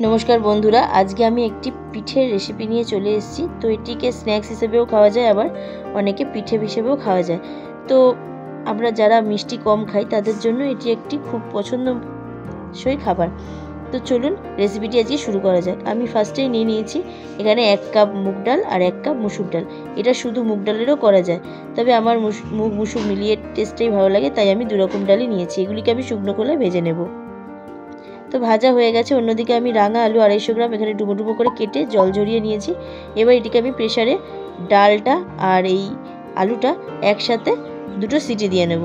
নমস্কার বন্ধুরা, আজকে আমি একটি পিঠের রেসিপি নিয়ে চলে এসেছি। তো এটিকে স্ন্যাক্স হিসেবেও খাওয়া যায়, আবার অনেকে পিঠে হিসেবেও খাওয়া যায়। তো আমরা যারা মিষ্টি কম খাই তাদের জন্য এটি একটি খুব পছন্দসই খাবার। তো চলুন রেসিপিটি আজকে শুরু করা যাক। আমি ফার্স্টেই নিয়ে নিয়েছি এখানে 1 কাপ মুগ ডাল আর 1 কাপ মুসুর ডাল। এটা শুধু মুগ ডালেরও করা যায়, তবে আমার মুগ মুসুর মিলিয়ে টেস্টটাই ভালো লাগে, তাই আমি 2 রকম ডালই নিয়েছি। এগুলিকে আমি শুকনো করে ভেজে নেব। তো ভাজা হয়ে গেছে। অন্যদিকে আমি রাঙা আলু 250 গ্রাম এখানে ডুবো ডুবো করে কেটে জল ঝরিয়ে নিয়েছি। এবার এটিকে আমি প্রেসারে ডালটা আর এই আলুটা একসাথে 2টো সিটি দিয়ে নেব।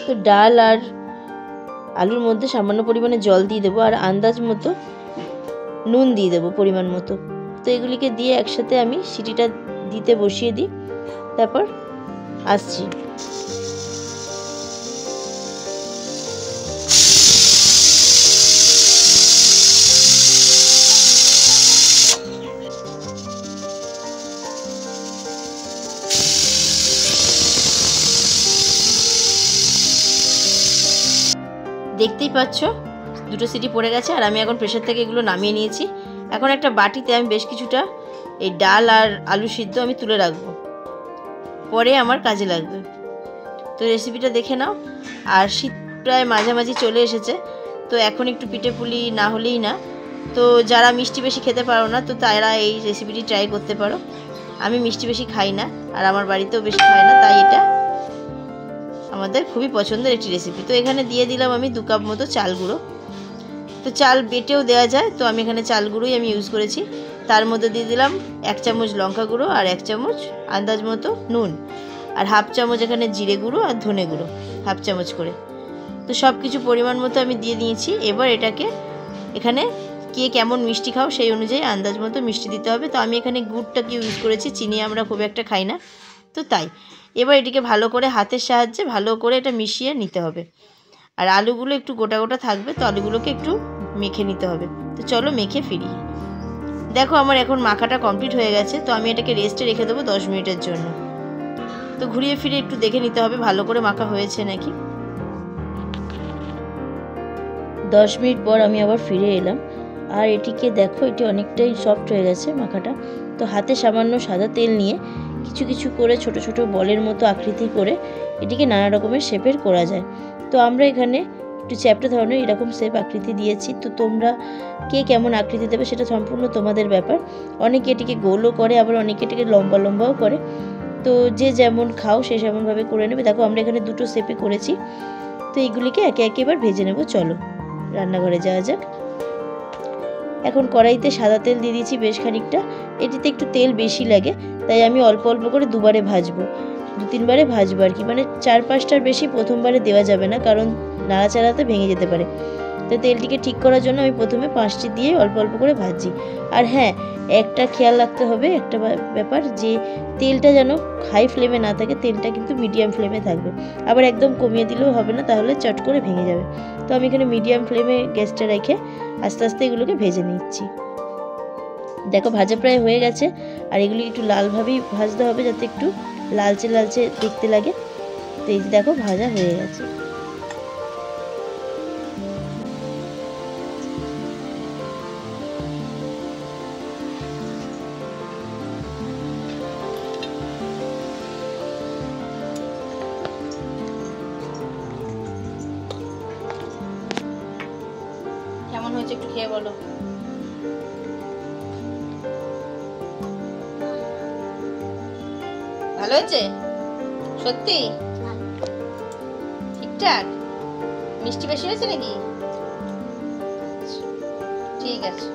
তো ডাল আর আলুর মধ্যে সামান্য পরিমাণে জল দিয়ে দেবো, আর আন্দাজ মতো নুন দিয়ে দেবো পরিমাণ মতো। তো এগুলিকে দিয়ে একসাথে আমি সিটিটা দিতে বসিয়ে দিই, তারপর আসছি। দেখতেই পাচ্ছ 2টো সিটি পড়ে গেছে, আর আমি এখন প্রেসার থেকে এগুলো নামিয়ে নিয়েছি। এখন একটা বাটিতে আমি বেশ কিছুটা এই ডাল আর আলু সিদ্ধ আমি তুলে রাখবো, পরে আমার কাজে লাগবে। তো রেসিপিটা দেখে নাও। আর শীত প্রায় মাঝামাঝি চলে এসেছে, তো এখন একটু পিঠে পুলি না হলেই না। তো যারা মিষ্টি বেশি খেতে পারো না, তো তারা এই রেসিপিটি ট্রাই করতে পারো। আমি মিষ্টি বেশি খাই না, আর আমার বাড়িতেও বেশি খায় না, তাই এটা আমাদের খুবই পছন্দের একটি রেসিপি। তো এখানে দিয়ে দিলাম আমি 2 কাপ মতো চাল গুঁড়ো। তো চাল বেটেও দেওয়া যায়, তো আমি এখানে চাল গুঁড়োই আমি ইউজ করেছি। তার মধ্যে দিয়ে দিলাম 1 চামচ লঙ্কা গুঁড়ো আর 1 চামচ আন্দাজ মতো নুন, আর 1/2 চামচ এখানে জিরে গুঁড়ো আর ধনে গুঁড়ো 1/2 চামচ করে। তো সব কিছু পরিমাণ মতো আমি দিয়ে দিয়েছি। এবার এটাকে এখানে কে কেমন মিষ্টি খাও সেই অনুযায়ী আন্দাজ মতো মিষ্টি দিতে হবে। তো আমি এখানে গুড়টাকে ইউজ করেছি, চিনি আমরা খুব একটা খাই না, তো তাই। এবার এটিকে ভালো করে হাতের সাহায্যে ভালো করে এটা মিশিয়ে নিতে হবে। আর আলুগুলো একটু গোটা গোটা থাকবে, তো আলুগুলোকে একটু মেখে নিতে হবে। তো চলো মেখে ফিরি। দেখো আমার এখন মাখাটা কমপ্লিট হয়ে গেছে। তো আমি এটাকে রেস্টে রেখে দেবো 10 মিনিটের জন্য। তো ঘুরিয়ে ফিরে একটু দেখে নিতে হবে ভালো করে মাখা হয়েছে নাকি। 10 মিনিট পর আমি আবার ফিরে এলাম, আর এটিকে দেখো এটি অনেকটাই সফট হয়ে গেছে মাখাটা। তো হাতে সামান্য সাদা তেল নিয়ে কিছু কিছু করে ছোট ছোট বলের মতো আকৃতি করে এটিকে নানা রকমের শেপের করা যায়। তো আমরা এখানে একটু চ্যাপ্টা ধরনের এরকম শেপ আকৃতি দিয়েছি। তো তোমরা কে কেমন আকৃতি দেবে সেটা সম্পূর্ণ তোমাদের ব্যাপার। অনেকে এটিকে গোলও করে, আবার অনেকে এটিকে লম্বা লম্বাও করে। তো যে যেমন খাও সে সেমনভাবে করে নেবে। দেখো আমরা এখানে 2টো শেপে করেছি। তো এইগুলিকে একে একে এবার ভেজে নেব। চলো রান্নাঘরে যাওয়া যাক। এখন কড়াইতে সাদা তেল দিয়ে দিয়েছি বেশ খানিকটা। এটিতে একটু তেল বেশি লাগে, তাই আমি অল্প অল্প করে 2বারে ভাজবো, 2-3 বারে ভাজবো আর কি। মানে 4-5টার বেশি প্রথমবারে দেওয়া যাবে না, কারণ নাড়াচাড়াতে ভেঙে যেতে পারে। তো তেলটিকে ঠিক করার জন্য আমি প্রথমে 5টি দিয়ে অল্প অল্প করে ভাজছি। আর হ্যাঁ, একটা খেয়াল রাখতে হবে, একটা ব্যাপার, যে তেলটা যেন হাই ফ্লেমে না থাকে, তেলটা কিন্তু মিডিয়াম ফ্লেমে থাকবে। আবার একদম কমিয়ে দিলেও হবে না, তাহলে চট করে ভেঙে যাবে। তো আমি এখানে মিডিয়াম ফ্লেমে গ্যাসটা রেখে আস্তে আস্তে এগুলোকে ভেজে নিচ্ছি। দেখো ভাজা প্রায় হয়ে গেছে, আর এগুলি একটু লালভাবেই ভাজতে হবে, যাতে একটু লালচে লালচে দেখতে লাগে। তো এই যে দেখো ভাজা হয়ে গেছে। কেমন হয়েছে একটু খেয়ে বলো। ভালো হয়েছে সত্যি? ঠিকঠাক? মিষ্টি বেশি হয়েছে নাকি? ঠিক আছে।